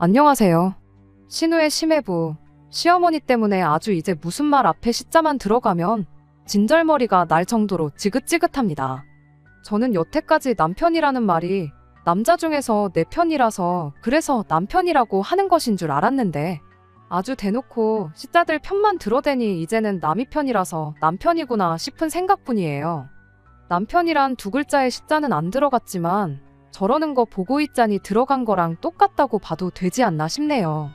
안녕하세요. 신우의 심해부. 시어머니 때문에 아주 이제 무슨 말 앞에 시자만 들어가면 진절머리가 날 정도로 지긋지긋합니다. 저는 여태까지 남편이라는 말이 남자 중에서 내 편이라서 그래서 남편이라고 하는 것인 줄 알았는데 아주 대놓고 시자들 편만 들어대니 이제는 남이 편이라서 남편이구나 싶은 생각뿐이에요. 남편이란 두 글자의 시자는 안 들어갔지만 저러는 거 보고 있자니 들어간 거랑 똑같다고 봐도 되지 않나 싶네요.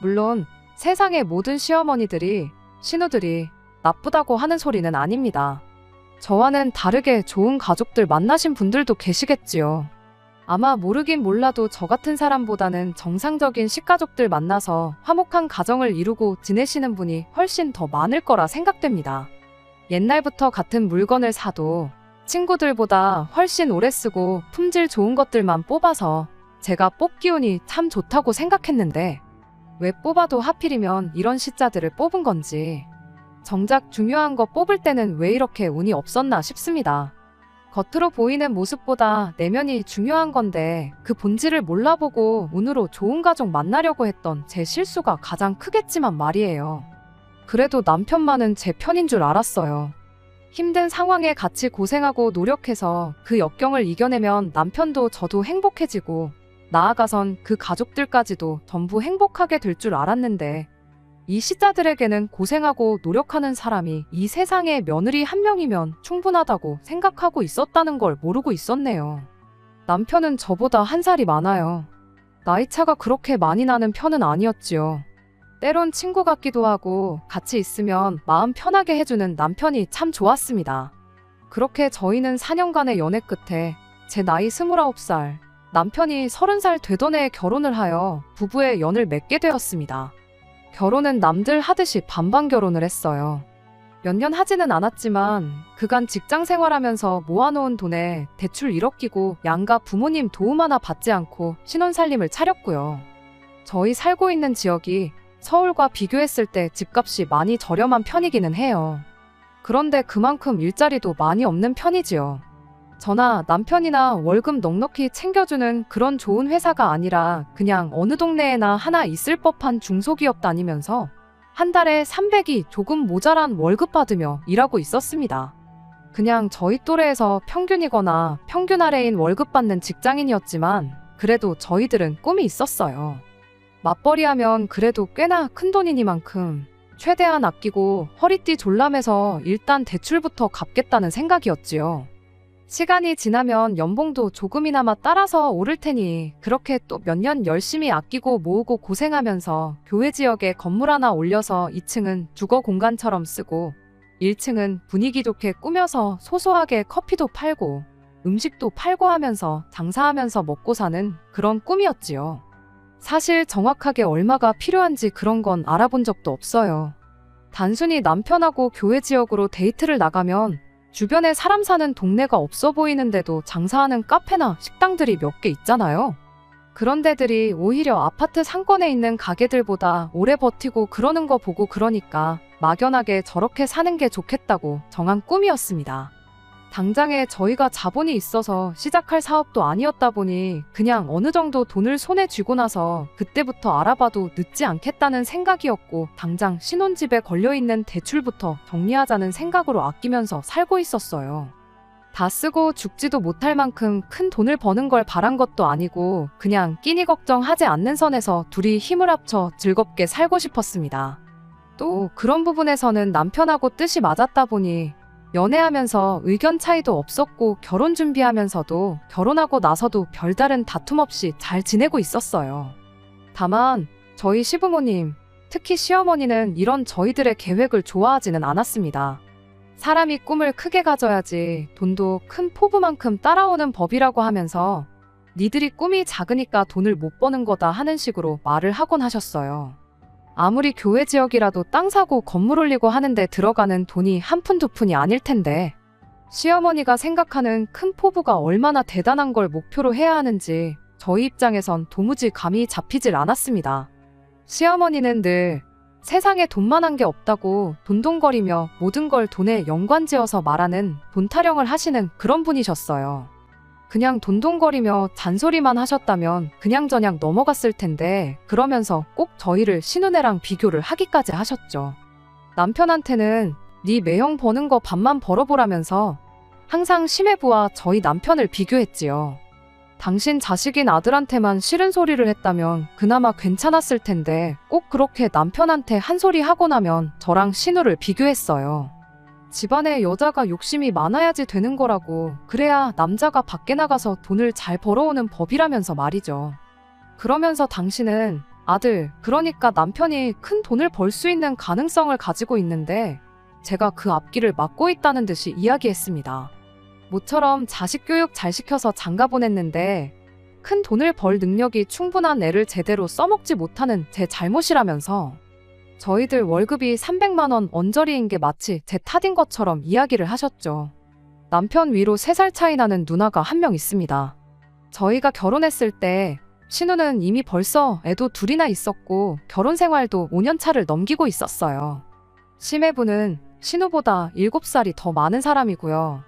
물론 세상의 모든 시어머니들이, 신우들이 나쁘다고 하는 소리는 아닙니다. 저와는 다르게 좋은 가족들 만나신 분들도 계시겠지요. 아마 모르긴 몰라도 저 같은 사람보다는 정상적인 식가족들 만나서 화목한 가정을 이루고 지내시는 분이 훨씬 더 많을 거라 생각됩니다. 옛날부터 같은 물건을 사도 친구들보다 훨씬 오래 쓰고 품질 좋은 것들만 뽑아서 제가 뽑기 운이 참 좋다고 생각했는데 왜 뽑아도 하필이면 이런 시자들을 뽑은 건지 정작 중요한 거 뽑을 때는 왜 이렇게 운이 없었나 싶습니다. 겉으로 보이는 모습보다 내면이 중요한 건데 그 본질을 몰라보고 운으로 좋은 가족 만나려고 했던 제 실수가 가장 크겠지만 말이에요. 그래도 남편만은 제 편인 줄 알았어요. 힘든 상황에 같이 고생하고 노력해서 그 역경을 이겨내면 남편도 저도 행복해지고 나아가선 그 가족들까지도 전부 행복하게 될 줄 알았는데 이 시자들에게는 고생하고 노력하는 사람이 이 세상에 며느리 한 명이면 충분하다고 생각하고 있었다는 걸 모르고 있었네요. 남편은 저보다 한 살이 많아요. 나이차가 그렇게 많이 나는 편은 아니었지요. 때론 친구 같기도 하고 같이 있으면 마음 편하게 해주는 남편이 참 좋았습니다. 그렇게 저희는 4년간의 연애 끝에 제 나이 29살, 남편이 30살 되던 해에 결혼을 하여 부부의 연을 맺게 되었습니다. 결혼은 남들 하듯이 반반 결혼을 했어요. 몇 년 하지는 않았지만 그간 직장 생활하면서 모아놓은 돈에 대출 1억 끼고 양가 부모님 도움 하나 받지 않고 신혼살림을 차렸고요. 저희 살고 있는 지역이 서울과 비교했을 때 집값이 많이 저렴한 편이기는 해요. 그런데 그만큼 일자리도 많이 없는 편이지요. 저나 남편이나 월급 넉넉히 챙겨주는 그런 좋은 회사가 아니라 그냥 어느 동네에나 하나 있을 법한 중소기업 다니면서 한 달에 300이 조금 모자란 월급 받으며 일하고 있었습니다. 그냥 저희 또래에서 평균이거나 평균 아래인 월급 받는 직장인이었지만 그래도 저희들은 꿈이 있었어요. 맞벌이 하면 그래도 꽤나 큰 돈이니만큼 최대한 아끼고 허리띠 졸라매서 일단 대출부터 갚겠다는 생각이었지요. 시간이 지나면 연봉도 조금이나마 따라서 오를 테니 그렇게 또 몇 년 열심히 아끼고 모으고 고생하면서 교외 지역에 건물 하나 올려서 2층은 주거 공간처럼 쓰고 1층은 분위기 좋게 꾸며서 소소하게 커피도 팔고 음식도 팔고 하면서 장사하면서 먹고 사는 그런 꿈이었지요. 사실 정확하게 얼마가 필요한지 그런 건 알아본 적도 없어요. 단순히 남편하고 교외 지역으로 데이트를 나가면 주변에 사람 사는 동네가 없어 보이는데도 장사하는 카페나 식당들이 몇 개 있잖아요. 그런 데들이 오히려 아파트 상권에 있는 가게들보다 오래 버티고 그러는 거 보고 그러니까 막연하게 저렇게 사는 게 좋겠다고 정한 꿈이었습니다. 당장에 저희가 자본이 있어서 시작할 사업도 아니었다 보니 그냥 어느 정도 돈을 손에 쥐고 나서 그때부터 알아봐도 늦지 않겠다는 생각이었고 당장 신혼집에 걸려있는 대출부터 정리하자는 생각으로 아끼면서 살고 있었어요. 다 쓰고 죽지도 못할 만큼 큰 돈을 버는 걸 바란 것도 아니고 그냥 끼니 걱정하지 않는 선에서 둘이 힘을 합쳐 즐겁게 살고 싶었습니다. 또 그런 부분에서는 남편하고 뜻이 맞았다 보니 연애하면서 의견 차이도 없었고 결혼 준비하면서도 결혼하고 나서도 별다른 다툼 없이 잘 지내고 있었어요. 다만 저희 시부모님, 특히 시어머니는 이런 저희들의 계획을 좋아하지는 않았습니다. 사람이 꿈을 크게 가져야지 돈도 큰 포부만큼 따라오는 법이라고 하면서 니들이 꿈이 작으니까 돈을 못 버는 거다 하는 식으로 말을 하곤 하셨어요. 아무리 교외 지역이라도 땅 사고 건물 올리고 하는데 들어가는 돈이 한 푼 두 푼이 아닐 텐데 시어머니가 생각하는 큰 포부가 얼마나 대단한 걸 목표로 해야 하는지 저희 입장에선 도무지 감이 잡히질 않았습니다. 시어머니는 늘 세상에 돈만한 게 없다고 돈돈거리며 모든 걸 돈에 연관지어서 말하는 돈 타령을 하시는 그런 분이셨어요. 그냥 돈돈거리며 잔소리만 하셨다면 그냥저냥 넘어갔을 텐데 그러면서 꼭 저희를 신우네랑 비교를 하기까지 하셨죠. 남편한테는 네 매형 버는 거 반만 벌어보라면서 항상 심해부와 저희 남편을 비교했지요. 당신 자식인 아들한테만 싫은 소리를 했다면 그나마 괜찮았을 텐데 꼭 그렇게 남편한테 한 소리 하고 나면 저랑 신우를 비교했어요. 집안에 여자가 욕심이 많아야지 되는 거라고, 그래야 남자가 밖에 나가서 돈을 잘 벌어오는 법이라면서 말이죠. 그러면서 당신은 아들, 그러니까 남편이 큰 돈을 벌 수 있는 가능성을 가지고 있는데 제가 그 앞길을 막고 있다는 듯이 이야기했습니다. 모처럼 자식 교육 잘 시켜서 장가 보냈는데 큰 돈을 벌 능력이 충분한 애를 제대로 써먹지 못하는 제 잘못이라면서 저희들 월급이 300만 원 언저리인 게 마치 제 탓인 것처럼 이야기를 하셨죠. 남편 위로 3살 차이 나는 누나가 한 명 있습니다. 저희가 결혼했을 때 신우는 이미 벌써 애도 2이나 있었고 결혼 생활도 5년 차를 넘기고 있었어요. 심해부는 신우보다 7살이 더 많은 사람이고요.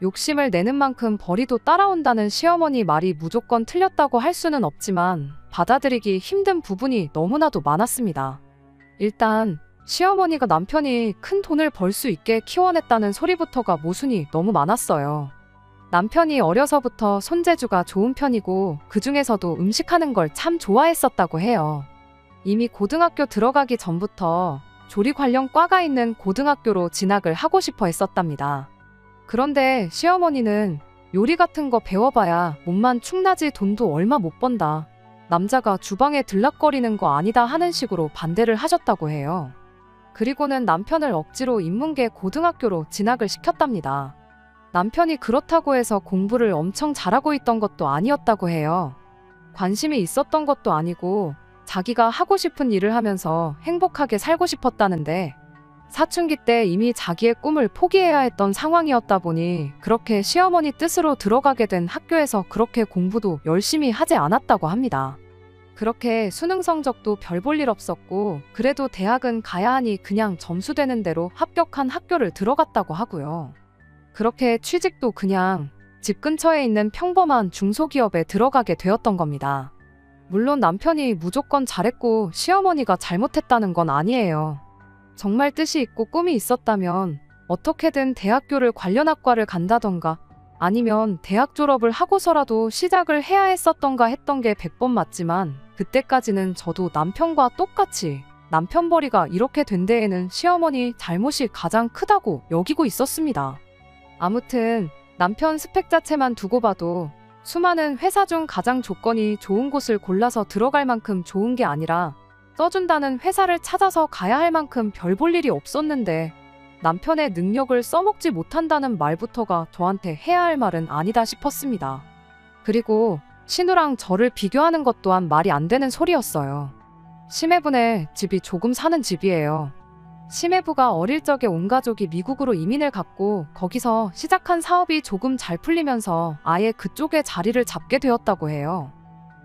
욕심을 내는 만큼 벌이도 따라온다는 시어머니 말이 무조건 틀렸다고 할 수는 없지만 받아들이기 힘든 부분이 너무나도 많았습니다. 일단 시어머니가 남편이 큰 돈을 벌 수 있게 키워냈다는 소리부터가 모순이 너무 많았어요. 남편이 어려서부터 손재주가 좋은 편이고 그중에서도 음식하는 걸 참 좋아했었다고 해요. 이미 고등학교 들어가기 전부터 조리 관련 과가 있는 고등학교로 진학을 하고 싶어 했었답니다. 그런데 시어머니는 요리 같은 거 배워봐야 몸만 축나지 돈도 얼마 못 번다. 남자가 주방에 들락거리는 거 아니다 하는 식으로 반대를 하셨다고 해요. 그리고는 남편을 억지로 인문계 고등학교로 진학을 시켰답니다. 남편이 그렇다고 해서 공부를 엄청 잘하고 있던 것도 아니었다고 해요. 관심이 있었던 것도 아니고 자기가 하고 싶은 일을 하면서 행복하게 살고 싶었다는데 사춘기 때 이미 자기의 꿈을 포기해야 했던 상황이었다 보니 그렇게 시어머니 뜻으로 들어가게 된 학교에서 그렇게 공부도 열심히 하지 않았다고 합니다. 그렇게 수능 성적도 별 볼 일 없었고 그래도 대학은 가야 하니 그냥 점수 되는 대로 합격한 학교를 들어갔다고 하고요. 그렇게 취직도 그냥 집 근처에 있는 평범한 중소기업에 들어가게 되었던 겁니다. 물론 남편이 무조건 잘했고 시어머니가 잘못했다는 건 아니에요. 정말 뜻이 있고 꿈이 있었다면 어떻게든 대학교를 관련 학과를 간다던가 아니면 대학 졸업을 하고서라도 시작을 해야 했었던가 했던 게 100번 맞지만 그때까지는 저도 남편과 똑같이 남편 벌이가 이렇게 된 데에는 시어머니 잘못이 가장 크다고 여기고 있었습니다. 아무튼 남편 스펙 자체만 두고 봐도 수많은 회사 중 가장 조건이 좋은 곳을 골라서 들어갈 만큼 좋은 게 아니라 써준다는 회사를 찾아서 가야 할 만큼 별 볼 일이 없었는데 남편의 능력을 써먹지 못한다는 말부터가 저한테 해야 할 말은 아니다 싶었습니다. 그리고 신우랑 저를 비교하는 것 또한 말이 안 되는 소리였어요. 심해분의 집이 조금 사는 집이에요. 심해부가 어릴 적에 온 가족이 미국으로 이민을 갔고 거기서 시작한 사업이 조금 잘 풀리면서 아예 그쪽에 자리를 잡게 되었다고 해요.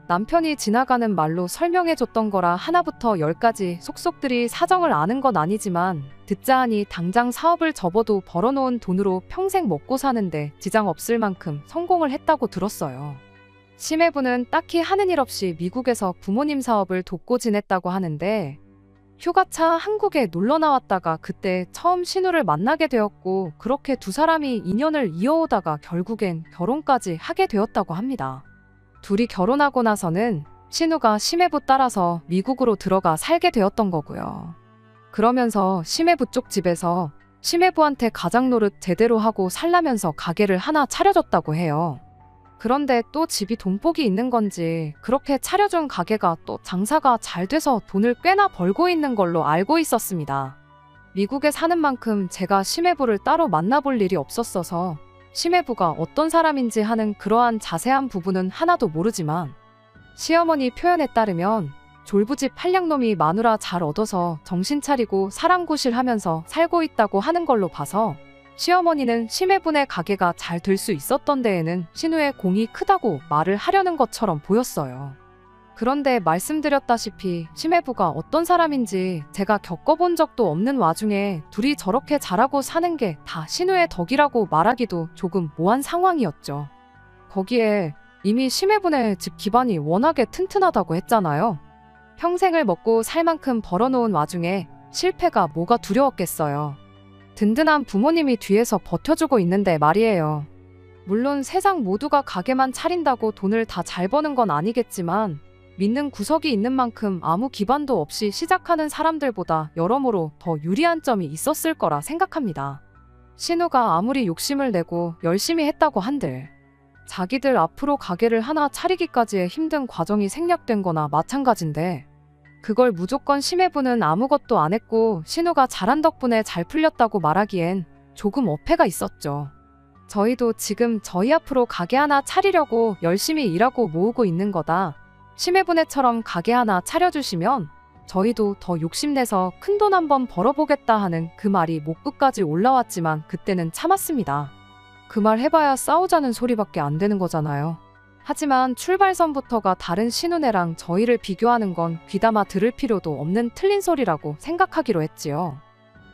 남편이 지나가는 말로 설명해줬던 거라 하나부터 10까지 속속들이 사정을 아는 건 아니지만 듣자 하니 당장 사업을 접어도 벌어놓은 돈으로 평생 먹고 사는데 지장 없을 만큼 성공을 했다고 들었어요. 심해부는 딱히 하는 일 없이 미국에서 부모님 사업을 돕고 지냈다고 하는데 휴가차 한국에 놀러 나왔다가 그때 처음 신우를 만나게 되었고 그렇게 두 사람이 인연을 이어오다가 결국엔 결혼까지 하게 되었다고 합니다. 둘이 결혼하고 나서는 신우가 심해부 따라서 미국으로 들어가 살게 되었던 거고요. 그러면서 심해부 쪽 집에서 심해부한테 가장 노릇 제대로 하고 살라면서 가게를 하나 차려줬다고 해요. 그런데 또 집이 돈복이 있는 건지 그렇게 차려준 가게가 또 장사가 잘 돼서 돈을 꽤나 벌고 있는 걸로 알고 있었습니다. 미국에 사는 만큼 제가 심해부를 따로 만나볼 일이 없었어서 심해부가 어떤 사람인지 하는 그러한 자세한 부분은 하나도 모르지만 시어머니 표현에 따르면 졸부집 한량놈이 마누라 잘 얻어서 정신 차리고 사랑구실하면서 살고 있다고 하는 걸로 봐서 시어머니는 심해분의 가게가 잘 될 수 있었던 데에는 신우의 공이 크다고 말을 하려는 것처럼 보였어요. 그런데 말씀드렸다시피 심해부가 어떤 사람인지 제가 겪어본 적도 없는 와중에 둘이 저렇게 잘하고 사는 게 다 신우의 덕이라고 말하기도 조금 모한 상황이었죠. 거기에 이미 심해분의 집 기반이 워낙에 튼튼하다고 했잖아요. 평생을 먹고 살 만큼 벌어놓은 와중에 실패가 뭐가 두려웠겠어요. 든든한 부모님이 뒤에서 버텨주고 있는데 말이에요. 물론 세상 모두가 가게만 차린다고 돈을 다 잘 버는 건 아니겠지만 믿는 구석이 있는 만큼 아무 기반도 없이 시작하는 사람들보다 여러모로 더 유리한 점이 있었을 거라 생각합니다. 신우가 아무리 욕심을 내고 열심히 했다고 한들 자기들 앞으로 가게를 하나 차리기까지의 힘든 과정이 생략된 거나 마찬가지인데 그걸 무조건 심해부는 아무것도 안 했고 신우가 잘한 덕분에 잘 풀렸다고 말하기엔 조금 어폐가 있었죠. 저희도 지금 저희 앞으로 가게 하나 차리려고 열심히 일하고 모으고 있는 거다. 심해분해처럼 가게 하나 차려주시면 저희도 더 욕심내서 큰돈 한번 벌어보겠다 하는 그 말이 목끝까지 올라왔지만 그때는 참았습니다. 그 말 해봐야 싸우자는 소리밖에 안 되는 거잖아요. 하지만 출발선부터가 다른 신우네랑 저희를 비교하는 건 귀담아 들을 필요도 없는 틀린 소리라고 생각하기로 했지요.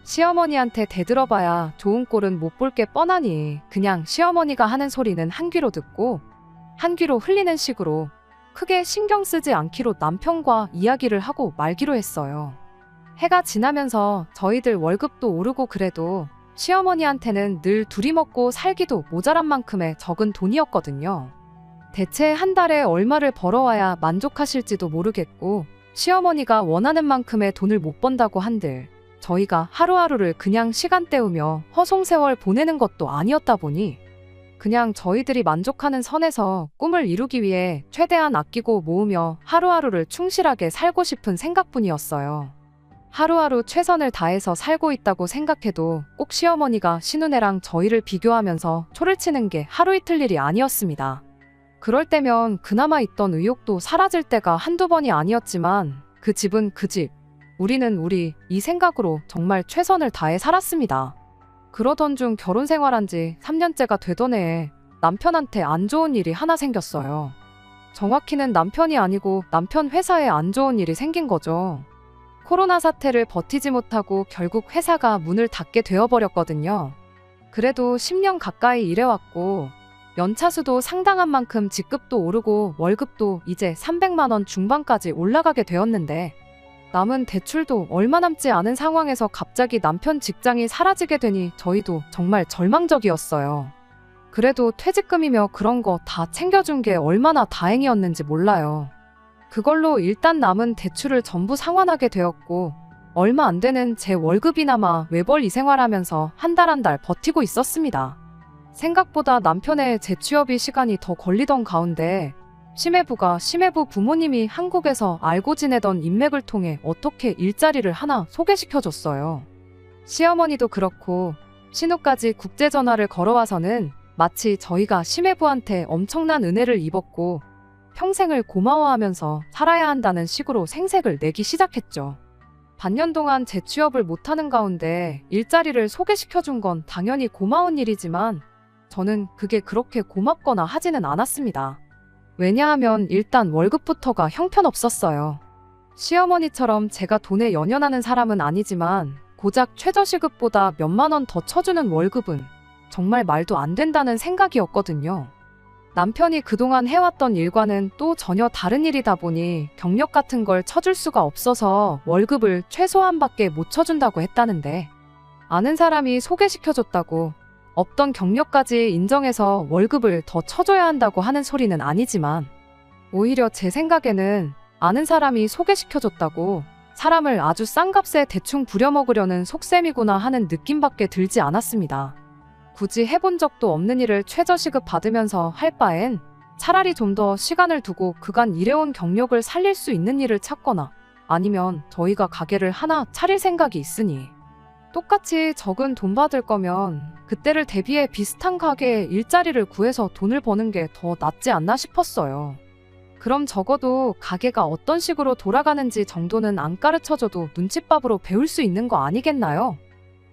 시어머니한테 대들어봐야 좋은 꼴은 못 볼 게 뻔하니 그냥 시어머니가 하는 소리는 한 귀로 듣고 한 귀로 흘리는 식으로 크게 신경 쓰지 않기로 남편과 이야기를 하고 말기로 했어요. 해가 지나면서 저희들 월급도 오르고 그래도 시어머니한테는 늘 둘이 먹고 살기도 모자란 만큼의 적은 돈이었거든요. 대체 한 달에 얼마를 벌어와야 만족하실지도 모르겠고 시어머니가 원하는 만큼의 돈을 못 번다고 한들 저희가 하루하루를 그냥 시간 때우며 허송세월 보내는 것도 아니었다 보니 그냥 저희들이 만족하는 선에서 꿈을 이루기 위해 최대한 아끼고 모으며 하루하루를 충실하게 살고 싶은 생각뿐이었어요. 하루하루 최선을 다해서 살고 있다고 생각해도 꼭 시어머니가 신우네랑 저희를 비교하면서 초를 치는 게 하루 이틀 일이 아니었습니다. 그럴 때면 그나마 있던 의욕도 사라질 때가 한두 번이 아니었지만 그 집은 그 집, 우리는 우리 이 생각으로 정말 최선을 다해 살았습니다. 그러던 중 결혼 생활한 지 3년째가 되던 해에 남편한테 안 좋은 일이 하나 생겼어요. 정확히는 남편이 아니고 남편 회사에 안 좋은 일이 생긴 거죠. 코로나 사태를 버티지 못하고 결국 회사가 문을 닫게 되어버렸거든요. 그래도 10년 가까이 일해왔고 연차수도 상당한 만큼 직급도 오르고 월급도 이제 300만 원 중반까지 올라가게 되었는데 남은 대출도 얼마 남지 않은 상황에서 갑자기 남편 직장이 사라지게 되니 저희도 정말 절망적이었어요. 그래도 퇴직금이며 그런 거 다 챙겨준 게 얼마나 다행이었는지 몰라요. 그걸로 일단 남은 대출을 전부 상환하게 되었고 얼마 안 되는 제 월급이나마 외벌 이생활하면서 한 달 한 달 버티고 있었습니다. 생각보다 남편의 재취업이 시간이 더 걸리던 가운데 심해부 부모님이 한국에서 알고 지내던 인맥을 통해 어떻게 일자리를 하나 소개시켜줬어요. 시어머니도 그렇고 신우까지 국제전화를 걸어와서는 마치 저희가 심해부한테 엄청난 은혜를 입었고 평생을 고마워하면서 살아야 한다는 식으로 생색을 내기 시작했죠. 반년 동안 재취업을 못하는 가운데 일자리를 소개시켜준 건 당연히 고마운 일이지만 저는 그게 그렇게 고맙거나 하지는 않았습니다. 왜냐하면 일단 월급부터가 형편없었어요. 시어머니처럼 제가 돈에 연연하는 사람은 아니지만 고작 최저시급보다 몇만 원 더 쳐주는 월급은 정말 말도 안 된다는 생각이었거든요. 남편이 그동안 해왔던 일과는 또 전혀 다른 일이다 보니 경력 같은 걸 쳐줄 수가 없어서 월급을 최소한밖에 못 쳐준다고 했다는데 아는 사람이 소개시켜줬다고 없던 경력까지 인정해서 월급을 더 쳐줘야 한다고 하는 소리는 아니지만 오히려 제 생각에는 아는 사람이 소개시켜줬다고 사람을 아주 싼 값에 대충 부려먹으려는 속셈이구나 하는 느낌밖에 들지 않았습니다. 굳이 해본 적도 없는 일을 최저시급 받으면서 할 바엔 차라리 좀 더 시간을 두고 그간 일해온 경력을 살릴 수 있는 일을 찾거나 아니면 저희가 가게를 하나 차릴 생각이 있으니 똑같이 적은 돈 받을 거면 그때를 대비해 비슷한 가게에 일자리를 구해서 돈을 버는 게 더 낫지 않나 싶었어요. 그럼 적어도 가게가 어떤 식으로 돌아가는지 정도는 안 가르쳐줘도 눈칫밥으로 배울 수 있는 거 아니겠나요?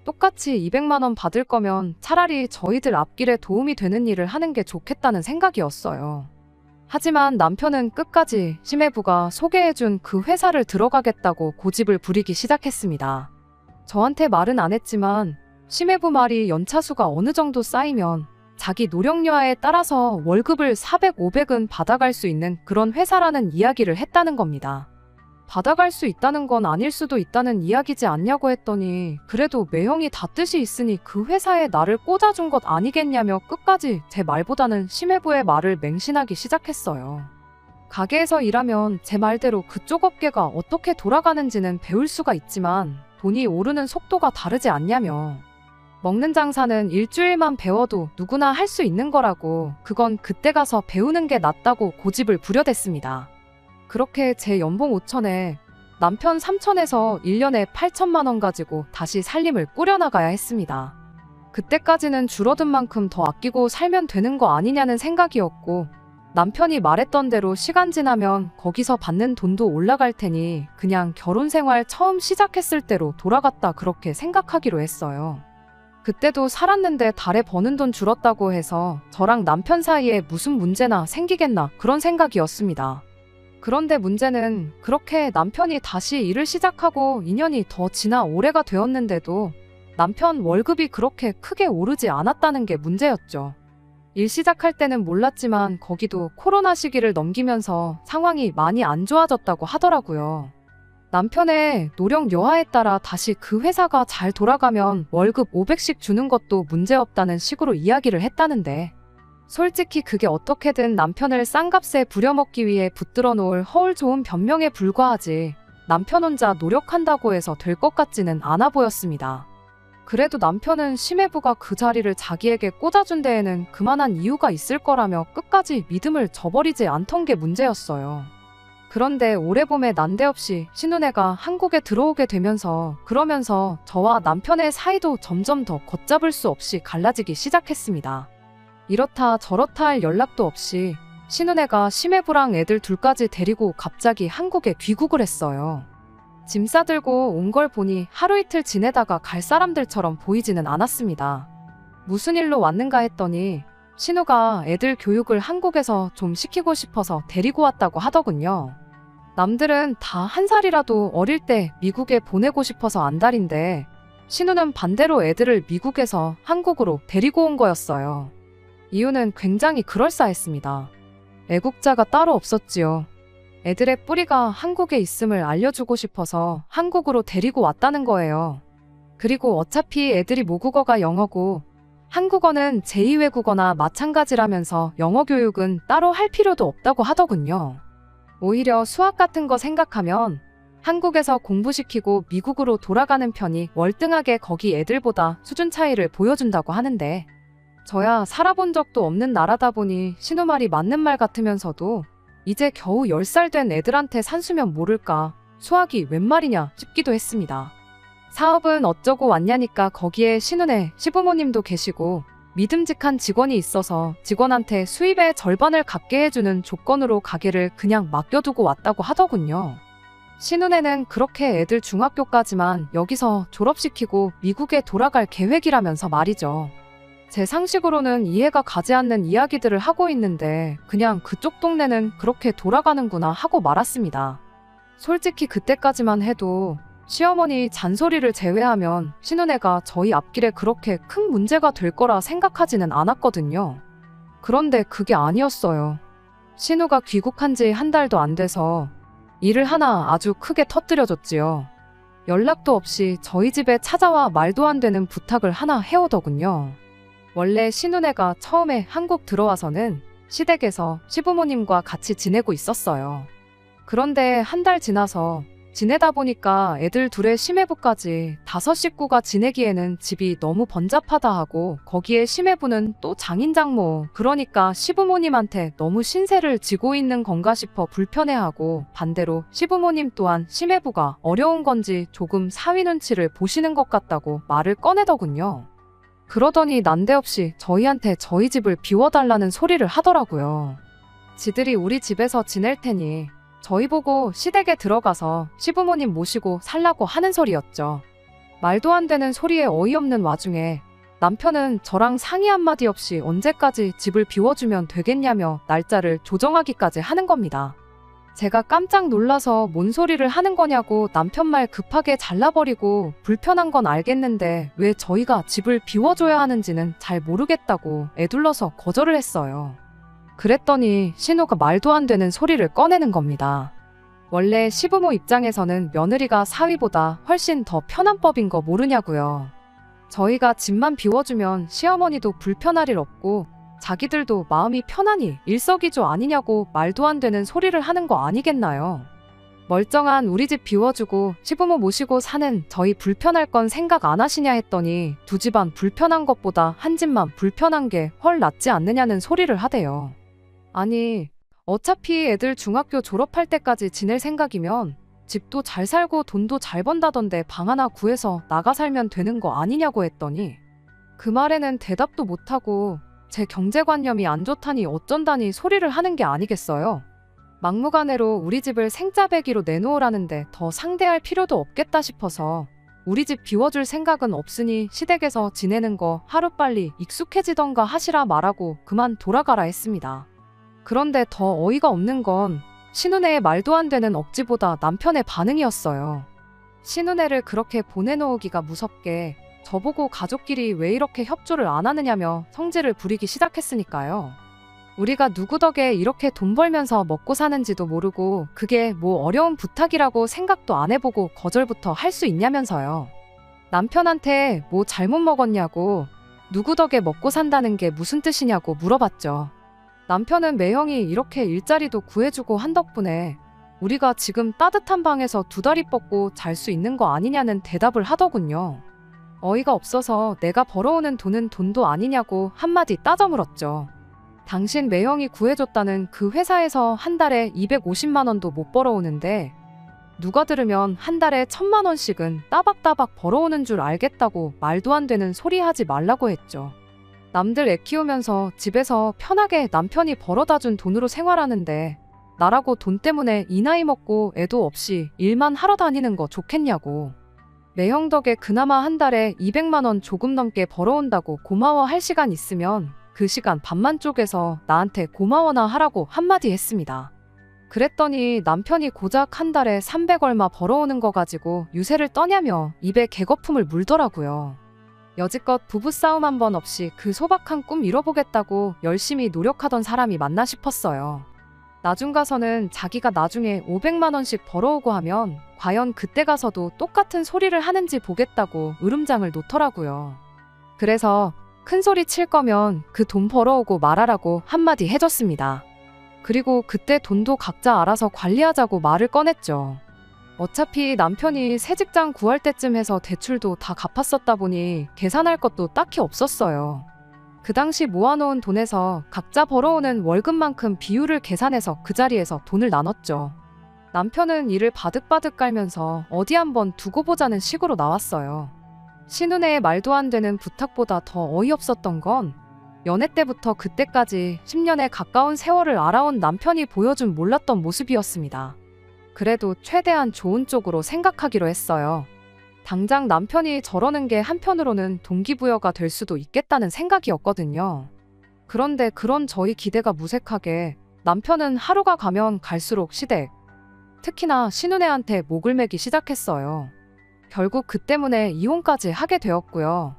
똑같이 200만 원 받을 거면 차라리 저희들 앞길에 도움이 되는 일을 하는 게 좋겠다는 생각이었어요. 하지만 남편은 끝까지 심해부가 소개해준 그 회사를 들어가겠다고 고집을 부리기 시작했습니다. 저한테 말은 안 했지만 심해부 말이 연차수가 어느 정도 쌓이면 자기 노력여하에 따라서 월급을 400, 500은 받아갈 수 있는 그런 회사라는 이야기를 했다는 겁니다. 받아갈 수 있다는 건 아닐 수도 있다는 이야기지 않냐고 했더니 그래도 매형이 다 뜻이 있으니 그 회사에 나를 꽂아준 것 아니겠냐며 끝까지 제 말보다는 심해부의 말을 맹신하기 시작했어요. 가게에서 일하면 제 말대로 그쪽 업계가 어떻게 돌아가는지는 배울 수가 있지만 돈이 오르는 속도가 다르지 않냐며. 먹는 장사는 일주일만 배워도 누구나 할 수 있는 거라고 그건 그때 가서 배우는 게 낫다고 고집을 부려댔습니다. 그렇게 제 연봉 5천에 남편 3천에서 1년에 8천만 원 가지고 다시 살림을 꾸려나가야 했습니다. 그때까지는 줄어든 만큼 더 아끼고 살면 되는 거 아니냐는 생각이었고 남편이 말했던 대로 시간 지나면 거기서 받는 돈도 올라갈 테니 그냥 결혼 생활 처음 시작했을 때로 돌아갔다 그렇게 생각하기로 했어요. 그때도 살았는데 달에 버는 돈 줄었다고 해서 저랑 남편 사이에 무슨 문제나 생기겠나 그런 생각이었습니다. 그런데 문제는 그렇게 남편이 다시 일을 시작하고 2년이 더 지나 올해가 되었는데도 남편 월급이 그렇게 크게 오르지 않았다는 게 문제였죠. 일 시작할 때는 몰랐지만 거기도 코로나 시기를 넘기면서 상황이 많이 안 좋아졌다고 하더라고요. 남편의 노력 여하에 따라 다시 그 회사가 잘 돌아가면 월급 500씩 주는 것도 문제없다는 식으로 이야기를 했다는데 솔직히 그게 어떻게든 남편을 싼값에 부려먹기 위해 붙들어 놓을 허울 좋은 변명에 불과하지 남편 혼자 노력한다고 해서 될 것 같지는 않아 보였습니다. 그래도 남편은 심해부가 그 자리를 자기에게 꽂아준 데에는 그만한 이유가 있을 거라며 끝까지 믿음을 저버리지 않던 게 문제였어요. 그런데 올해 봄에 난데없이 신혼애가 한국에 들어오게 되면서 그러면서 저와 남편의 사이도 점점 더 걷잡을 수 없이 갈라지기 시작했습니다. 이렇다 저렇다 할 연락도 없이 신혼애가 심해부랑 애들 둘까지 데리고 갑자기 한국에 귀국을 했어요. 짐 싸들고 온 걸 보니 하루 이틀 지내다가 갈 사람들처럼 보이지는 않았습니다. 무슨 일로 왔는가 했더니 신우가 애들 교육을 한국에서 좀 시키고 싶어서 데리고 왔다고 하더군요. 남들은 다 한 살이라도 어릴 때 미국에 보내고 싶어서 안달인데 신우는 반대로 애들을 미국에서 한국으로 데리고 온 거였어요. 이유는 굉장히 그럴싸했습니다. 애국자가 따로 없었지요. 애들의 뿌리가 한국에 있음을 알려주고 싶어서 한국으로 데리고 왔다는 거예요. 그리고 어차피 애들이 모국어가 영어고 한국어는 제2외국어나 마찬가지라면서 영어 교육은 따로 할 필요도 없다고 하더군요. 오히려 수학 같은 거 생각하면 한국에서 공부시키고 미국으로 돌아가는 편이 월등하게 거기 애들보다 수준 차이를 보여준다고 하는데 저야 살아본 적도 없는 나라다 보니 신우 말이 맞는 말 같으면서도 이제 겨우 10살 된 애들한테 산수면 모를까 수학이 웬 말이냐 싶기도 했습니다. 사업은 어쩌고 왔냐니까 거기에 신우네 시부모님도 계시고 믿음직한 직원이 있어서 직원한테 수입의 절반을 갚게 해주는 조건으로 가게를 그냥 맡겨두고 왔다고 하더군요. 신우네는 그렇게 애들 중학교까지만 여기서 졸업시키고 미국에 돌아갈 계획이라면서 말이죠. 제 상식으로는 이해가 가지 않는 이야기들을 하고 있는데 그냥 그쪽 동네는 그렇게 돌아가는구나 하고 말았습니다. 솔직히 그때까지만 해도 시어머니 잔소리를 제외하면 신은혜가 저희 앞길에 그렇게 큰 문제가 될 거라 생각하지는 않았거든요. 그런데 그게 아니었어요. 신우가 귀국한 지 한 달도 안 돼서 일을 하나 아주 크게 터뜨려줬지요. 연락도 없이 저희 집에 찾아와 말도 안 되는 부탁을 하나 해오더군요. 원래 신은혜가 처음에 한국 들어와서는 시댁에서 시부모님과 같이 지내고 있었어요. 그런데 한 달 지나서 지내다 보니까 애들 둘의 심해부까지 5 식구가 지내기에는 집이 너무 번잡하다 하고 거기에 심해부는 또 장인장모 그러니까 시부모님한테 너무 신세를 지고 있는 건가 싶어 불편해하고 반대로 시부모님 또한 심해부가 어려운 건지 조금 사위 눈치를 보시는 것 같다고 말을 꺼내더군요. 그러더니 난데없이 저희한테 저희 집을 비워달라는 소리를 하더라고요. 지들이 우리 집에서 지낼 테니 저희 보고 시댁에 들어가서 시부모님 모시고 살라고 하는 소리였죠. 말도 안 되는 소리에 어이없는 와중에 남편은 저랑 상의 한마디 없이 언제까지 집을 비워주면 되겠냐며 날짜를 조정하기까지 하는 겁니다. 제가 깜짝 놀라서 뭔 소리를 하는 거냐고 남편 말 급하게 잘라버리고 불편한 건 알겠는데 왜 저희가 집을 비워줘야 하는지는 잘 모르겠다고 애둘러서 거절을 했어요. 그랬더니 신우가 말도 안 되는 소리를 꺼내는 겁니다. 원래 시부모 입장에서는 며느리가 사위보다 훨씬 더 편한 법인 거 모르냐고요. 저희가 집만 비워주면 시어머니도 불편할 일 없고 자기들도 마음이 편하니 일석이조 아니냐고 말도 안 되는 소리를 하는 거 아니겠나요? 멀쩡한 우리 집 비워주고 시부모 모시고 사는 저희 불편할 건 생각 안 하시냐 했더니 두 집안 불편한 것보다 한 집만 불편한 게 훨 낫지 않느냐는 소리를 하대요. 아니, 어차피 애들 중학교 졸업할 때까지 지낼 생각이면 집도 잘 살고 돈도 잘 번다던데 방 하나 구해서 나가 살면 되는 거 아니냐고 했더니 그 말에는 대답도 못하고 제 경제관념이 안 좋다니 어쩐다니 소리를 하는 게 아니겠어요. 막무가내로 우리 집을 생짜배기로 내놓으라는데 더 상대할 필요도 없겠다 싶어서 우리 집 비워줄 생각은 없으니 시댁에서 지내는 거 하루빨리 익숙해지던가 하시라 말하고 그만 돌아가라 했습니다. 그런데 더 어이가 없는 건 신우네의 말도 안 되는 억지보다 남편의 반응이었어요. 신우네를 그렇게 보내놓으기가 무섭게 저보고 가족끼리 왜 이렇게 협조를 안 하느냐며 성질을 부리기 시작했으니까요. 우리가 누구 덕에 이렇게 돈 벌면서 먹고 사는지도 모르고 그게 뭐 어려운 부탁이라고 생각도 안 해보고 거절부터 할 수 있냐면서요. 남편한테 뭐 잘못 먹었냐고 누구 덕에 먹고 산다는 게 무슨 뜻이냐고 물어봤죠. 남편은 매형이 이렇게 일자리도 구해주고 한 덕분에 우리가 지금 따뜻한 방에서 두 다리 뻗고 잘 수 있는 거 아니냐는 대답을 하더군요. 어이가 없어서 내가 벌어오는 돈은 돈도 아니냐고 한마디 따져 물었죠. 당신 매형이 구해줬다는 그 회사에서 한 달에 250만 원도 못 벌어오는데 누가 들으면 한 달에 1,000만 원씩은 따박따박 벌어오는 줄 알겠다고 말도 안 되는 소리 하지 말라고 했죠. 남들 애 키우면서 집에서 편하게 남편이 벌어다 준 돈으로 생활하는데 나라고 돈 때문에 이 나이 먹고 애도 없이 일만 하러 다니는 거 좋겠냐고. 매형 덕에 그나마 한 달에 200만 원 조금 넘게 벌어온다고 고마워할 시간 있으면 그 시간 반만 쪼개서 나한테 고마워나 하라고 한마디 했습니다. 그랬더니 남편이 고작 한 달에 300 얼마 벌어오는 거 가지고 유세를 떠냐며 입에 개거품을 물더라고요. 여지껏 부부싸움 한 번 없이 그 소박한 꿈 이뤄보겠다고 열심히 노력하던 사람이 맞나 싶었어요. 나중 가서는 자기가 나중에 500만 원씩 벌어오고 하면 과연 그때 가서도 똑같은 소리를 하는지 보겠다고 으름장을 놓더라고요. 그래서 큰 소리 칠 거면 그 돈 벌어오고 말하라고 한마디 해줬습니다. 그리고 그때 돈도 각자 알아서 관리하자고 말을 꺼냈죠. 어차피 남편이 새 직장 구할 때쯤 해서 대출도 다 갚았었다 보니 계산할 것도 딱히 없었어요. 그 당시 모아놓은 돈에서 각자 벌어오는 월급만큼 비율을 계산해서 그 자리에서 돈을 나눴죠. 남편은 이를 바득바득 깔면서 어디 한번 두고 보자는 식으로 나왔어요. 신우네의 말도 안 되는 부탁보다 더 어이없었던 건 연애 때부터 그때까지 10년에 가까운 세월을 알아온 남편이 보여준 몰랐던 모습이었습니다. 그래도 최대한 좋은 쪽으로 생각하기로 했어요. 당장 남편이 저러는 게 한편으로는 동기부여가 될 수도 있겠다는 생각이었거든요. 그런데 그런 저희 기대가 무색하게 남편은 하루가 가면 갈수록 시댁, 특히나 신우네한테 목을 매기 시작했어요. 결국 그 때문에 이혼까지 하게 되었고요.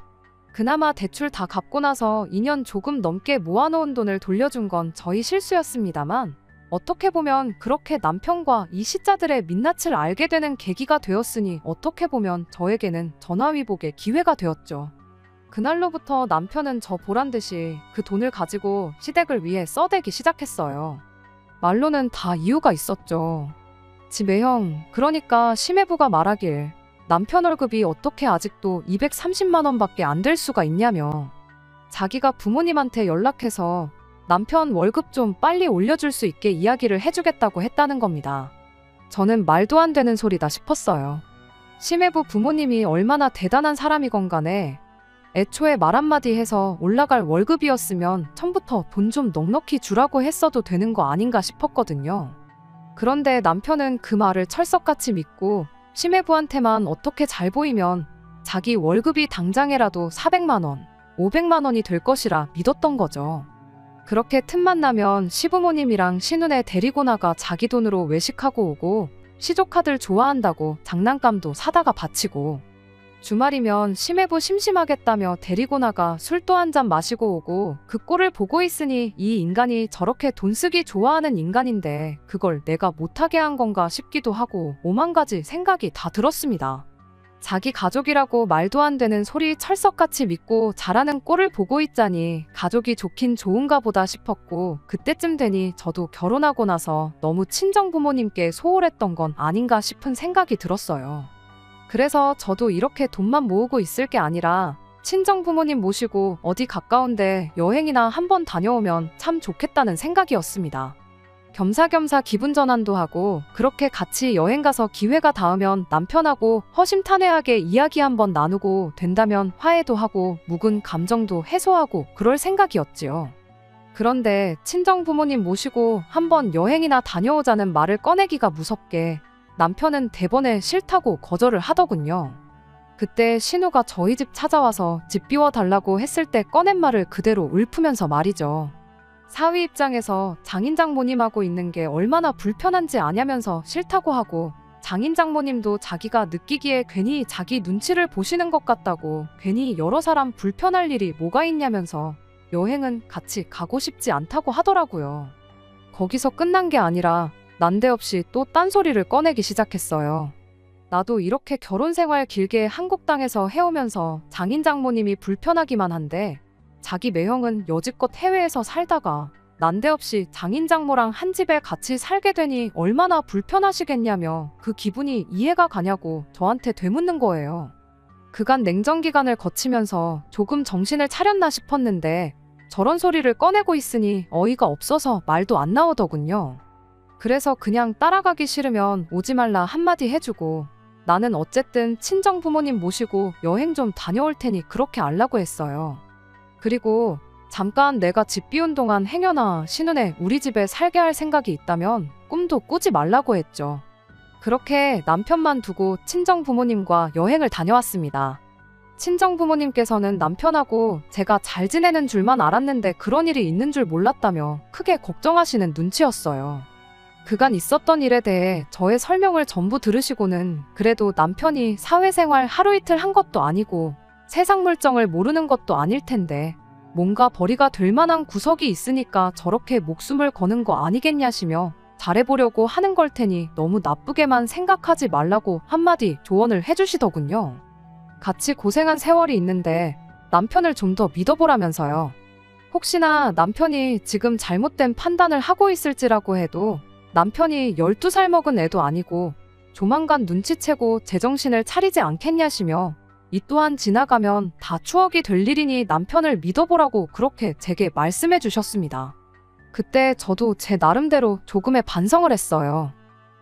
그나마 대출 다 갚고 나서 2년 조금 넘게 모아놓은 돈을 돌려준 건 저희 실수였습니다만 어떻게 보면 그렇게 남편과 이 시자들의 민낯을 알게 되는 계기가 되었으니 어떻게 보면 저에게는 전화위복의 기회가 되었죠. 그날로부터 남편은 저 보란듯이 그 돈을 가지고 시댁을 위해 써대기 시작했어요. 말로는 다 이유가 있었죠. 지 매형, 그러니까 심해부가 말하길 남편 월급이 어떻게 아직도 230만 원밖에 안 될 수가 있냐며 자기가 부모님한테 연락해서 남편 월급 좀 빨리 올려줄 수 있게 이야기를 해주겠다고 했다는 겁니다. 저는 말도 안 되는 소리다 싶었어요. 심해부 부모님이 얼마나 대단한 사람이건 간에 애초에 말 한마디 해서 올라갈 월급이었으면 처음부터 돈 좀 넉넉히 주라고 했어도 되는 거 아닌가 싶었거든요. 그런데 남편은 그 말을 철석같이 믿고 심해부한테만 어떻게 잘 보이면 자기 월급이 당장에라도 400만 원, 500만 원이 될 것이라 믿었던 거죠. 그렇게 틈만 나면 시부모님이랑 시누네 데리고 나가 자기 돈으로 외식하고 오고 시조카들 좋아한다고 장난감도 사다가 바치고 주말이면 심해부 심심하겠다며 데리고 나가 술도 한 잔 마시고 오고 그 꼴을 보고 있으니 이 인간이 저렇게 돈 쓰기 좋아하는 인간인데 그걸 내가 못하게 한 건가 싶기도 하고 오만 가지 생각이 다 들었습니다. 자기 가족이라고 말도 안 되는 소리 철석같이 믿고 자라는 꼴을 보고 있자니 가족이 좋긴 좋은가 보다 싶었고 그때쯤 되니 저도 결혼하고 나서 너무 친정부모님께 소홀했던 건 아닌가 싶은 생각이 들었어요. 그래서 저도 이렇게 돈만 모으고 있을 게 아니라 친정부모님 모시고 어디 가까운데 여행이나 한번 다녀오면 참 좋겠다는 생각이었습니다. 겸사겸사 기분 전환도 하고 그렇게 같이 여행 가서 기회가 닿으면 남편하고 허심탄회하게 이야기 한번 나누고 된다면 화해도 하고 묵은 감정도 해소하고 그럴 생각이었지요. 그런데 친정 부모님 모시고 한번 여행이나 다녀오자는 말을 꺼내기가 무섭게 남편은 대번에 싫다고 거절을 하더군요. 그때 신우가 저희 집 찾아와서 집 비워달라고 했을 때 꺼낸 말을 그대로 읊으면서 말이죠. 사위 입장에서 장인장모님하고 있는 게 얼마나 불편한지 아냐면서 싫다고 하고 장인장모님도 자기가 느끼기에 괜히 자기 눈치를 보시는 것 같다고 괜히 여러 사람 불편할 일이 뭐가 있냐면서 여행은 같이 가고 싶지 않다고 하더라고요. 거기서 끝난 게 아니라 난데없이 또 딴소리를 꺼내기 시작했어요. 나도 이렇게 결혼 생활 길게 한국 땅에서 해오면서 장인장모님이 불편하기만 한데 자기 매형은 여지껏 해외에서 살다가 난데없이 장인장모랑 한 집에 같이 살게 되니 얼마나 불편하시겠냐며 그 기분이 이해가 가냐고 저한테 되묻는 거예요. 그간 냉정기간을 거치면서 조금 정신을 차렸나 싶었는데 저런 소리를 꺼내고 있으니 어이가 없어서 말도 안 나오더군요. 그래서 그냥 따라가기 싫으면 오지 말라 한마디 해주고 나는 어쨌든 친정 부모님 모시고 여행 좀 다녀올 테니 그렇게 알라고 했어요. 그리고 잠깐 내가 집 비운 동안 행여나 신우네 우리 집에 살게 할 생각이 있다면 꿈도 꾸지 말라고 했죠. 그렇게 남편만 두고 친정 부모님과 여행을 다녀왔습니다. 친정 부모님께서는 남편하고 제가 잘 지내는 줄만 알았는데 그런 일이 있는 줄 몰랐다며 크게 걱정하시는 눈치였어요. 그간 있었던 일에 대해 저의 설명을 전부 들으시고는 그래도 남편이 사회생활 하루 이틀 한 것도 아니고 세상 물정을 모르는 것도 아닐 텐데 뭔가 벌이가 될 만한 구석이 있으니까 저렇게 목숨을 거는 거 아니겠냐시며 잘해보려고 하는 걸 테니 너무 나쁘게만 생각하지 말라고 한마디 조언을 해주시더군요. 같이 고생한 세월이 있는데 남편을 좀 더 믿어보라면서요. 혹시나 남편이 지금 잘못된 판단을 하고 있을지라고 해도 남편이 12살 먹은 애도 아니고 조만간 눈치채고 제정신을 차리지 않겠냐시며 이 또한 지나가면 다 추억이 될 일이니 남편을 믿어보라고 그렇게 제게 말씀해 주셨습니다. 그때 저도 제 나름대로 조금의 반성을 했어요.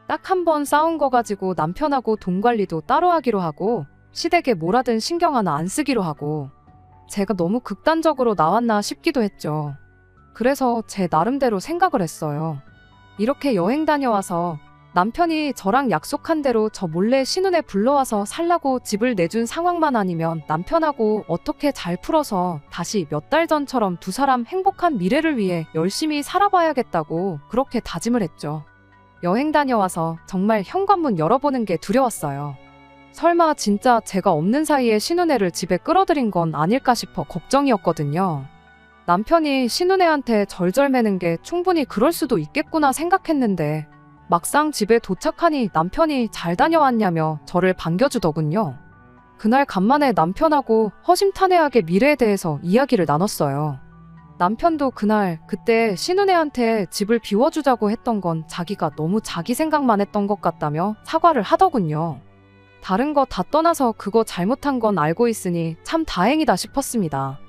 딱 한 번 싸운 거 가지고 남편하고 돈 관리도 따로 하기로 하고 시댁에 뭐라든 신경 하나 안 쓰기로 하고 제가 너무 극단적으로 나왔나 싶기도 했죠. 그래서 제 나름대로 생각을 했어요. 이렇게 여행 다녀와서 남편이 저랑 약속한 대로 저 몰래 신혼에 불러와서 살라고 집을 내준 상황만 아니면 남편하고 어떻게 잘 풀어서 다시 몇 달 전처럼 두 사람 행복한 미래를 위해 열심히 살아봐야겠다고 그렇게 다짐을 했죠. 여행 다녀와서 정말 현관문 열어보는 게 두려웠어요. 설마 진짜 제가 없는 사이에 신혼애를 집에 끌어들인 건 아닐까 싶어 걱정이었거든요. 남편이 신혼애한테 절절매는 게 충분히 그럴 수도 있겠구나 생각했는데 막상 집에 도착하니 남편이 잘 다녀왔냐며 저를 반겨주더군요. 그날 간만에 남편하고 허심탄회하게 미래에 대해서 이야기를 나눴어요. 남편도 그때 신혼애한테 집을 비워주자고 했던 건 자기가 너무 자기 생각만 했던 것 같다며 사과를 하더군요. 다른 거 다 떠나서 그거 잘못한 건 알고 있으니 참 다행이다 싶었습니다.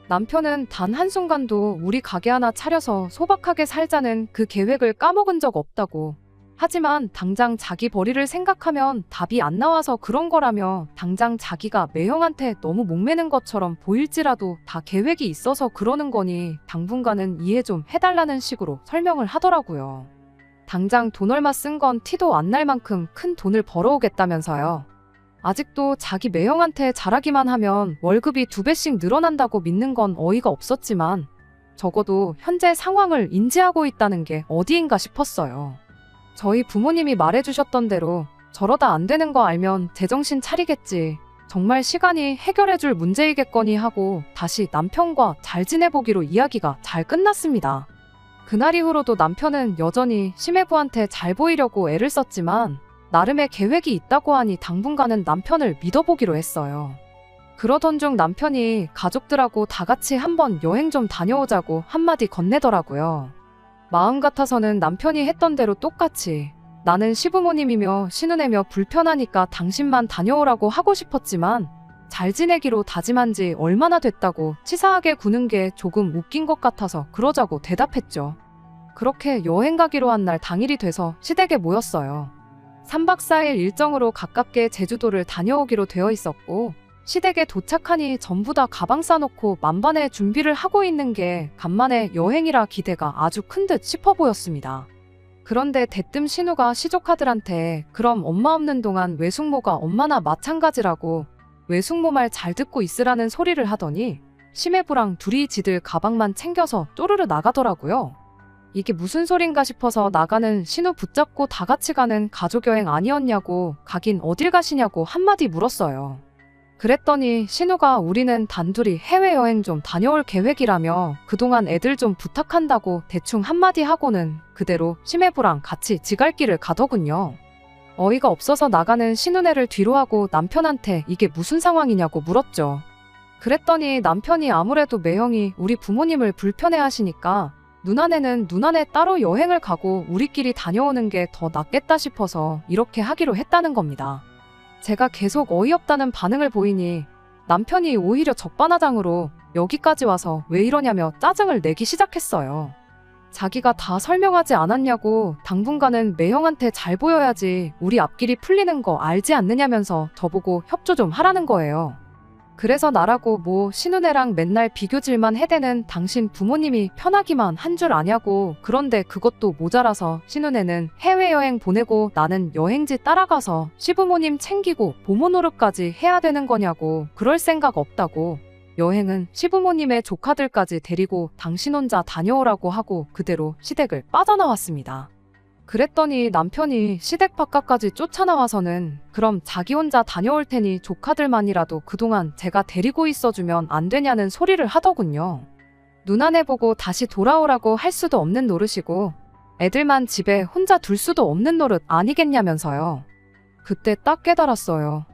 남편은 단 한순간도 우리 가게 하나 차려서 소박하게 살자는 그 계획을 까먹은 적 없다고. 하지만 당장 자기 벌이를 생각하면 답이 안 나와서 그런 거라며 당장 자기가 매형한테 너무 목매는 것처럼 보일지라도 다 계획이 있어서 그러는 거니 당분간은 이해 좀 해달라는 식으로 설명을 하더라고요. 당장 돈 얼마 쓴 건 티도 안 날 만큼 큰 돈을 벌어오겠다면서요. 아직도 자기 매형한테 잘하기만 하면 월급이 2배씩 늘어난다고 믿는 건 어이가 없었지만 적어도 현재 상황을 인지하고 있다는 게 어디인가 싶었어요. 저희 부모님이 말해주셨던 대로 저러다 안 되는 거 알면 제정신 차리겠지. 정말 시간이 해결해줄 문제이겠거니 하고 다시 남편과 잘 지내보기로 이야기가 잘 끝났습니다. 그날 이후로도 남편은 여전히 심해부한테 잘 보이려고 애를 썼지만 나름의 계획이 있다고 하니 당분간은 남편을 믿어보기로 했어요. 그러던 중 남편이 가족들하고 다 같이 한번 여행 좀 다녀오자고 한마디 건네더라고요. 마음 같아서는 남편이 했던 대로 똑같이 나는 시부모님이며 신우내며 불편하니까 당신만 다녀오라고 하고 싶었지만 잘 지내기로 다짐한 지 얼마나 됐다고 치사하게 구는 게 조금 웃긴 것 같아서 그러자고 대답했죠. 그렇게 여행 가기로 한 날 당일이 돼서 시댁에 모였어요. 3박 4일 일정으로 가깝게 제주도를 다녀오기로 되어 있었고 시댁에 도착하니 전부 다 가방 싸놓고 만반의 준비를 하고 있는 게 간만에 여행이라 기대가 아주 큰 듯 싶어 보였습니다. 그런데 대뜸 신우가 시조카들한테 그럼 엄마 없는 동안 외숙모가 엄마나 마찬가지라고 외숙모 말 잘 듣고 있으라는 소리를 하더니 심해부랑 둘이 지들 가방만 챙겨서 쪼르르 나가더라고요. 이게 무슨 소린가 싶어서 나가는 신우 붙잡고 다 같이 가는 가족여행 아니었냐고 가긴 어딜 가시냐고 한마디 물었어요. 그랬더니 신우가 우리는 단둘이 해외여행 좀 다녀올 계획이라며 그동안 애들 좀 부탁한다고 대충 한마디 하고는 그대로 심해부랑 같이 지갈길을 가더군요. 어이가 없어서 나가는 신우네를 뒤로 하고 남편한테 이게 무슨 상황이냐고 물었죠. 그랬더니 남편이 아무래도 매형이 우리 부모님을 불편해하시니까 누나네는 누나네 따로 여행을 가고 우리끼리 다녀오는 게 더 낫겠다 싶어서 이렇게 하기로 했다는 겁니다. 제가 계속 어이없다는 반응을 보이니 남편이 오히려 적반하장으로 여기까지 와서 왜 이러냐며 짜증을 내기 시작했어요. 자기가 다 설명하지 않았냐고 당분간은 매형한테 잘 보여야지 우리 앞길이 풀리는 거 알지 않느냐면서 저보고 협조 좀 하라는 거예요. 그래서 나라고 뭐 신우네랑 맨날 비교질만 해대는 당신 부모님이 편하기만 한 줄 아냐고 그런데 그것도 모자라서 신우네는 해외여행 보내고 나는 여행지 따라가서 시부모님 챙기고 보모 노릇까지 해야 되는 거냐고 그럴 생각 없다고 여행은 시부모님의 조카들까지 데리고 당신 혼자 다녀오라고 하고 그대로 시댁을 빠져나왔습니다. 그랬더니 남편이 시댁 바깥까지 쫓아나와서는 그럼 자기 혼자 다녀올 테니 조카들만이라도 그동안 제가 데리고 있어주면 안 되냐는 소리를 하더군요. 누나네 보고 다시 돌아오라고 할 수도 없는 노릇이고 애들만 집에 혼자 둘 수도 없는 노릇 아니겠냐면서요. 그때 딱 깨달았어요.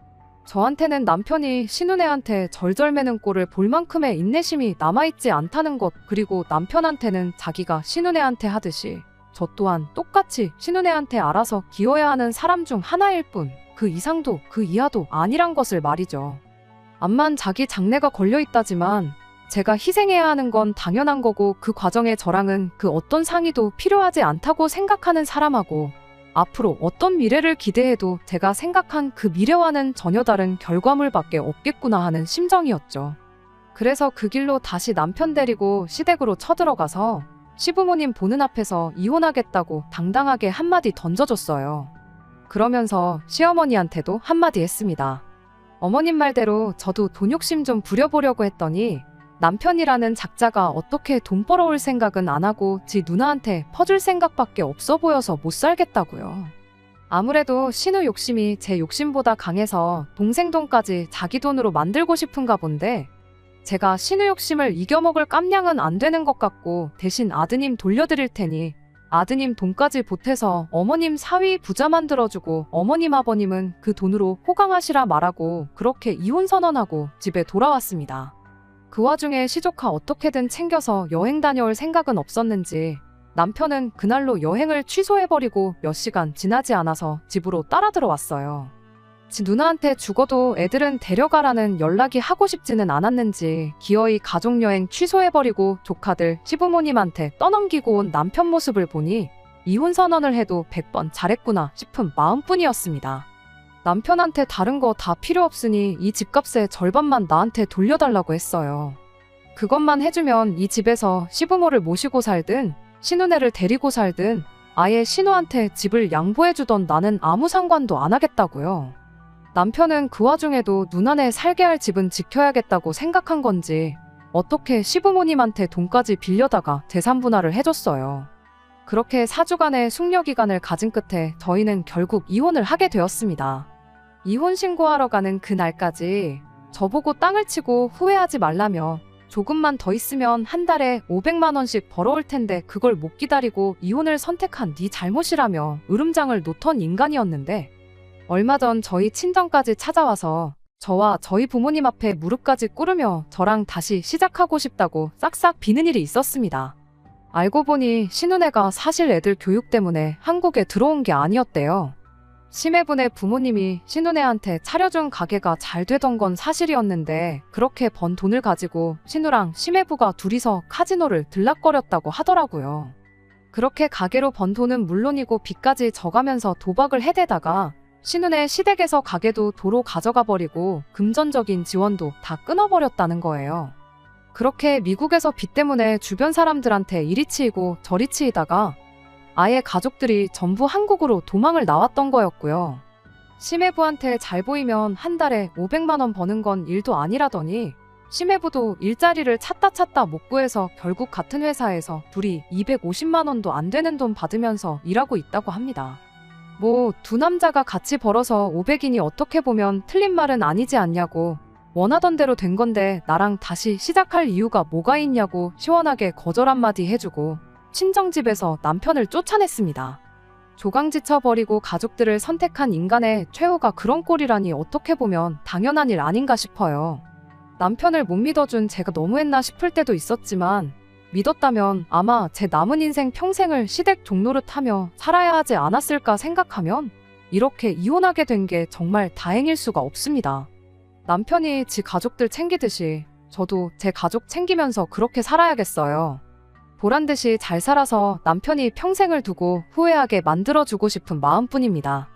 저한테는 남편이 신우네한테 절절매는 꼴을 볼 만큼의 인내심이 남아있지 않다는 것 그리고 남편한테는 자기가 신우네한테 하듯이 저 또한 똑같이 신우네한테 알아서 기어야 하는 사람 중 하나일 뿐 그 이상도 그 이하도 아니란 것을 말이죠. 암만 자기 장래가 걸려있다지만 제가 희생해야 하는 건 당연한 거고 그 과정에 저랑은 그 어떤 상의도 필요하지 않다고 생각하는 사람하고 앞으로 어떤 미래를 기대해도 제가 생각한 그 미래와는 전혀 다른 결과물밖에 없겠구나 하는 심정이었죠. 그래서 그 길로 다시 남편 데리고 시댁으로 쳐들어가서 시부모님 보는 앞에서 이혼하겠다고 당당하게 한마디 던져줬어요. 그러면서 시어머니한테도 한마디 했습니다. 어머님 말대로 저도 돈 욕심 좀 부려보려고 했더니 남편이라는 작자가 어떻게 돈 벌어올 생각은 안 하고 지 누나한테 퍼줄 생각밖에 없어 보여서 못 살겠다고요. 아무래도 신우 욕심이 제 욕심보다 강해서 동생 돈까지 자기 돈으로 만들고 싶은가 본데 제가 신우 욕심을 이겨먹을 깜냥은 안 되는 것 같고 대신 아드님 돌려드릴 테니 아드님 돈까지 보태서 어머님 사위 부자 만들어주고 어머님 아버님은 그 돈으로 호강하시라 말하고 그렇게 이혼 선언하고 집에 돌아왔습니다. 그 와중에 시조카 어떻게든 챙겨서 여행 다녀올 생각은 없었는지 남편은 그날로 여행을 취소해버리고 몇 시간 지나지 않아서 집으로 따라 들어왔어요. 지 누나한테 죽어도 애들은 데려가라는 연락이 하고 싶지는 않았는지 기어이 가족여행 취소해버리고 조카들 시부모님한테 떠넘기고 온 남편 모습을 보니 이혼 선언을 해도 100번 잘했구나 싶은 마음뿐이었습니다. 남편한테 다른 거 다 필요 없으니 이 집값의 절반만 나한테 돌려달라고 했어요. 그것만 해주면 이 집에서 시부모를 모시고 살든 신우네를 데리고 살든 아예 신우한테 집을 양보해주던 나는 아무 상관도 안 하겠다고요. 남편은 그 와중에도 누나네 살게 할 집은 지켜야겠다고 생각한 건지 어떻게 시부모님한테 돈까지 빌려다가 재산 분할을 해줬어요. 그렇게 4주간의 숙려기간을 가진 끝에 저희는 결국 이혼을 하게 되었습니다. 이혼 신고하러 가는 그날까지 저보고 땅을 치고 후회하지 말라며 조금만 더 있으면 한 달에 500만 원씩 벌어올 텐데 그걸 못 기다리고 이혼을 선택한 네 잘못이라며 으름장을 놓던 인간이었는데 얼마 전 저희 친정까지 찾아와서 저와 저희 부모님 앞에 무릎까지 꿇으며 저랑 다시 시작하고 싶다고 싹싹 비는 일이 있었습니다. 알고 보니 신우네가 사실 애들 교육 때문에 한국에 들어온 게 아니었대요. 심해분의 부모님이 신우네한테 차려준 가게가 잘 되던 건 사실이었는데 그렇게 번 돈을 가지고 신우랑 심해부가 둘이서 카지노를 들락거렸다고 하더라고요. 그렇게 가게로 번 돈은 물론이고 빚까지 져가면서 도박을 해대다가 신우네 시댁에서 가게도 도로 가져가 버리고 금전적인 지원도 다 끊어버렸다는 거예요. 그렇게 미국에서 빚 때문에 주변 사람들한테 이리 치이고 저리 치이다가 아예 가족들이 전부 한국으로 도망을 나왔던 거였고요. 심해부한테 잘 보이면 한 달에 500만 원 버는 건 일도 아니라더니 심해부도 일자리를 찾다 못 구해서 결국 같은 회사에서 둘이 250만 원도 안 되는 돈 받으면서 일하고 있다고 합니다. 뭐 두 남자가 같이 벌어서 500이니 어떻게 보면 틀린 말은 아니지 않냐고 원하던 대로 된 건데 나랑 다시 시작할 이유가 뭐가 있냐고 시원하게 거절 한마디 해주고 친정집에서 남편을 쫓아냈습니다. 조강지쳐 버리고 가족들을 선택한 인간의 최후가 그런 꼴이라니 어떻게 보면 당연한 일 아닌가 싶어요. 남편을 못 믿어준 제가 너무했나 싶을 때도 있었지만 믿었다면 아마 제 남은 인생 평생을 시댁 종노릇 하며 살아야 하지 않았을까 생각하면 이렇게 이혼하게 된 게 정말 다행일 수가 없습니다. 남편이 지 가족들 챙기듯이 저도 제 가족 챙기면서 그렇게 살아야겠어요. 보란듯이 잘 살아서 남편이 평생을 두고 후회하게 만들어주고 싶은 마음뿐입니다.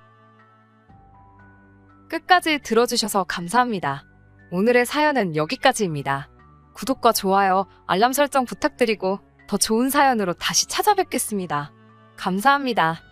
끝까지 들어주셔서 감사합니다. 오늘의 사연은 여기까지입니다. 구독과 좋아요, 알람 설정 부탁드리고 더 좋은 사연으로 다시 찾아뵙겠습니다. 감사합니다.